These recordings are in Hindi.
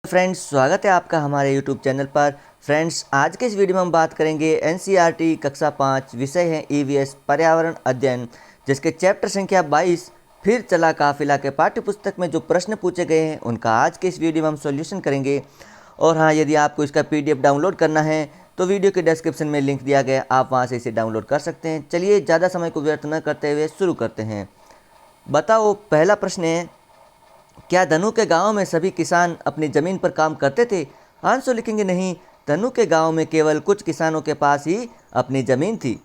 फ्रेंड्स, स्वागत है आपका हमारे यूट्यूब चैनल पर। फ्रेंड्स, आज के इस वीडियो में हम बात करेंगे एनसीईआरटी कक्षा 5 विषय है ईवीएस पर्यावरण अध्ययन, जिसके चैप्टर संख्या 22 फिर चला काफिला के पाठ्य पुस्तक में जो प्रश्न पूछे गए हैं उनका आज के इस वीडियो में हम सॉल्यूशन करेंगे। और हाँ, यदि आपको इसका पीडीएफ डाउनलोड करना है तो वीडियो के डिस्क्रिप्शन में लिंक दिया गया, आप वहाँ से इसे डाउनलोड कर सकते हैं। चलिए ज़्यादा समय को व्यर्थ न करते हुए शुरू करते हैं। बताओ, पहला प्रश्न है, क्या धनु के गांव में सभी किसान अपनी ज़मीन पर काम करते थे? आंसर लिखेंगे नहीं, धनु के गांव में केवल कुछ किसानों के पास ही अपनी ज़मीन थी।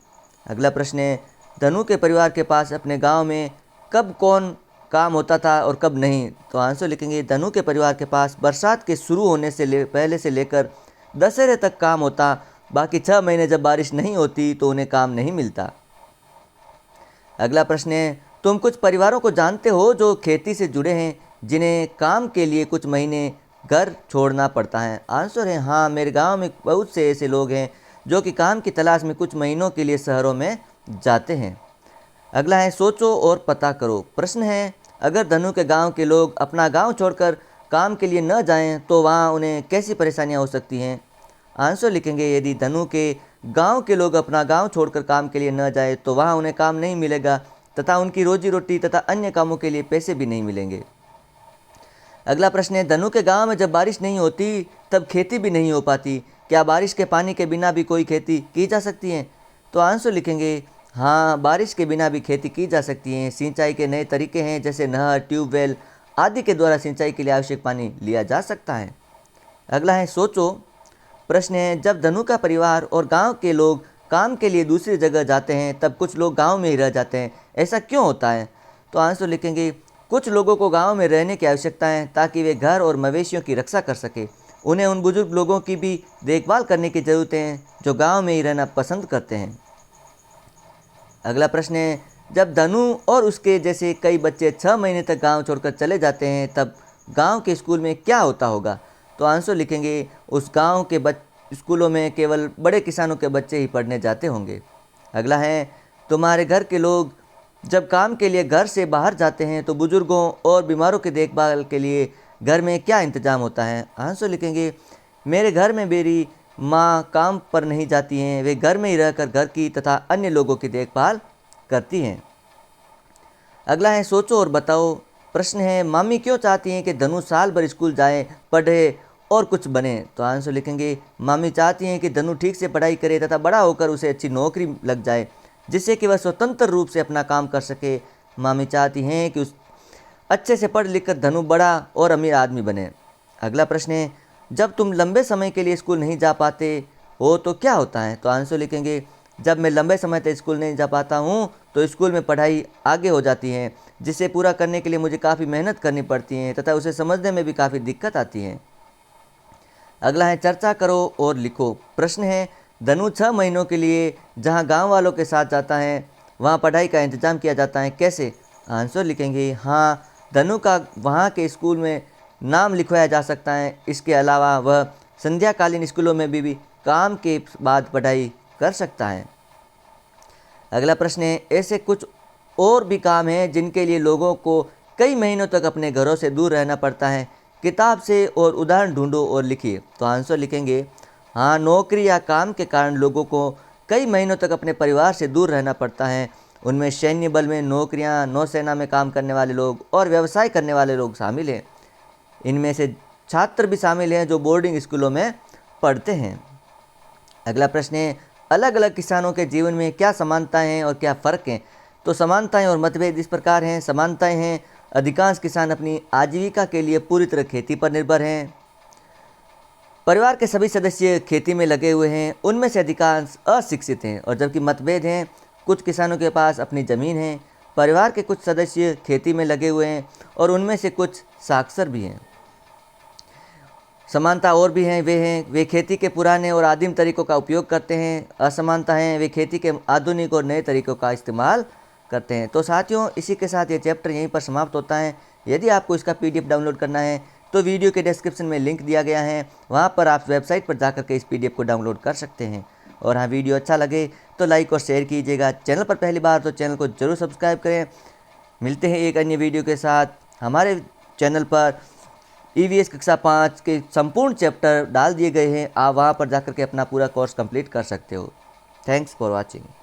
अगला प्रश्न है, धनु के परिवार के पास अपने गांव में कब कौन काम होता था और कब नहीं? तो आंसर लिखेंगे, धनु के परिवार के पास बरसात के शुरू होने से पहले से लेकर दशहरे तक काम होता, बाकी 6 महीने जब बारिश नहीं होती तो उन्हें काम नहीं मिलता। अगला प्रश्न है, तुम कुछ परिवारों को जानते हो जो खेती से जुड़े हैं, जिन्हें काम के लिए कुछ महीने घर छोड़ना पड़ता है? आंसर है हाँ, मेरे गांव में बहुत से ऐसे लोग हैं जो कि काम की तलाश में कुछ महीनों के लिए शहरों में जाते हैं। अगला है, सोचो और पता करो। प्रश्न है, अगर धनु के गांव के लोग अपना गांव छोड़कर काम के लिए न जाएं तो वहां उन्हें कैसी परेशानियां हो सकती हैं? आंसर लिखेंगे, यदि धनु के गांव के लोग अपना गांव छोड़कर काम के लिए न जाए तो वहां उन्हें काम नहीं मिलेगा तथा उनकी रोजी रोटी तथा अन्य कामों के लिए पैसे भी नहीं मिलेंगे। अगला प्रश्न है, धनु के गांव में जब बारिश नहीं होती तब खेती भी नहीं हो पाती, क्या बारिश के पानी के बिना भी कोई खेती की जा सकती है? तो आंसर लिखेंगे हाँ, बारिश के बिना भी खेती की जा सकती है। सिंचाई के नए तरीके हैं, जैसे नहर, ट्यूबवेल आदि के द्वारा सिंचाई के लिए आवश्यक पानी लिया जा सकता है। अगला है, सोचो। प्रश्न है, जब धनु का परिवार और गांव के लोग काम के लिए दूसरी जगह जाते हैं तब कुछ लोग गांव में ही रह जाते हैं, ऐसा क्यों होता है? तो आंसर लिखेंगे, कुछ लोगों को गांव में रहने की आवश्यकता है ताकि वे घर और मवेशियों की रक्षा कर सके। उन्हें उन बुजुर्ग लोगों की भी देखभाल करने की ज़रूरत है जो गांव में ही रहना पसंद करते हैं। अगला प्रश्न है, जब धनु और उसके जैसे कई बच्चे 6 महीने तक गांव छोड़कर चले जाते हैं तब गांव के स्कूल में क्या होता होगा? तो आंसर लिखेंगे, उस गांव के स्कूलों में केवल बड़े किसानों के बच्चे ही पढ़ने जाते होंगे। अगला है, तुम्हारे घर के लोग जब काम के लिए घर से बाहर जाते हैं तो बुजुर्गों और बीमारों की देखभाल के लिए घर में क्या इंतजाम होता है? आंसर लिखेंगे, मेरे घर में मेरी माँ काम पर नहीं जाती हैं, वे घर में ही रहकर घर की तथा अन्य लोगों की देखभाल करती हैं। अगला है, सोचो और बताओ। प्रश्न है, मामी क्यों चाहती हैं कि धनु साल भर स्कूल जाए, पढ़े और कुछ बने? तो आंसर लिखेंगे, मामी चाहती हैं कि धनु ठीक से पढ़ाई करे तथा बड़ा होकर उसे अच्छी नौकरी लग जाए, जिससे कि वह स्वतंत्र रूप से अपना काम कर सके। मामी चाहती हैं कि उस अच्छे से पढ़ लिख कर धनु बड़ा और अमीर आदमी बने। अगला प्रश्न है, जब तुम लंबे समय के लिए स्कूल नहीं जा पाते हो तो क्या होता है? तो आंसर लिखेंगे, जब मैं लंबे समय तक स्कूल नहीं जा पाता हूँ तो स्कूल में पढ़ाई आगे हो जाती है, जिसे पूरा करने के लिए मुझे काफ़ी मेहनत करनी पड़ती है तथा उसे समझने में भी काफ़ी दिक्कत आती है। अगला है, चर्चा करो और लिखो। प्रश्न है, धनु 6 महीनों के लिए जहां गांव वालों के साथ जाता है वहां पढ़ाई का इंतजाम किया जाता है, कैसे? आंसर लिखेंगे हाँ, धनु का वहां के स्कूल में नाम लिखवाया जा सकता है। इसके अलावा वह संध्याकालीन स्कूलों में भी काम के बाद पढ़ाई कर सकता है। अगला प्रश्न है, ऐसे कुछ और भी काम हैं जिनके लिए लोगों को कई महीनों तक अपने घरों से दूर रहना पड़ता है, किताब से और उदाहरण ढूंढो और लिखिए। तो आंसर लिखेंगे हाँ, नौकरी या काम के कारण लोगों को कई महीनों तक अपने परिवार से दूर रहना पड़ता है। उनमें सैन्य बल में नौकरियां, नौसेना में काम करने वाले लोग और व्यवसाय करने वाले लोग शामिल हैं। इनमें से छात्र भी शामिल हैं जो बोर्डिंग स्कूलों में पढ़ते हैं। अगला प्रश्न है, अलग अलग किसानों के जीवन में क्या समानताएं हैं और क्या फ़र्क हैं? तो समानताएं और मतभेद इस प्रकार हैं। समानताएं हैं, अधिकांश किसान अपनी आजीविका के लिए पूरी तरह खेती पर निर्भर हैं। परिवार के सभी सदस्य खेती में लगे हुए हैं, उनमें से अधिकांश अशिक्षित हैं। और जबकि मतभेद हैं, कुछ किसानों के पास अपनी ज़मीन है, परिवार के कुछ सदस्य खेती में लगे हुए हैं और उनमें से कुछ साक्षर भी हैं। समानता और भी हैं, वे खेती के पुराने और आदिम तरीकों का उपयोग करते हैं। असमानता है, वे खेती के आधुनिक और नए तरीकों का इस्तेमाल करते हैं। तो साथियों, इसी के साथ ये चैप्टर यहीं पर समाप्त होता है। यदि आपको इसका पीडीएफ डाउनलोड करना है तो वीडियो के डिस्क्रिप्शन में लिंक दिया गया है, वहाँ पर आप वेबसाइट पर जाकर के इस पीडीएफ को डाउनलोड कर सकते हैं। और हाँ, वीडियो अच्छा लगे तो लाइक और शेयर कीजिएगा। चैनल पर पहली बार तो चैनल को ज़रूर सब्सक्राइब करें। मिलते हैं एक अन्य वीडियो के साथ हमारे चैनल पर। ईवीएस कक्षा 5 के संपूर्ण चैप्टर डाल दिए गए हैं। आप वहां पर जाकर के अपना पूरा कोर्स कंप्लीट कर सकते हो। Thanks for watching.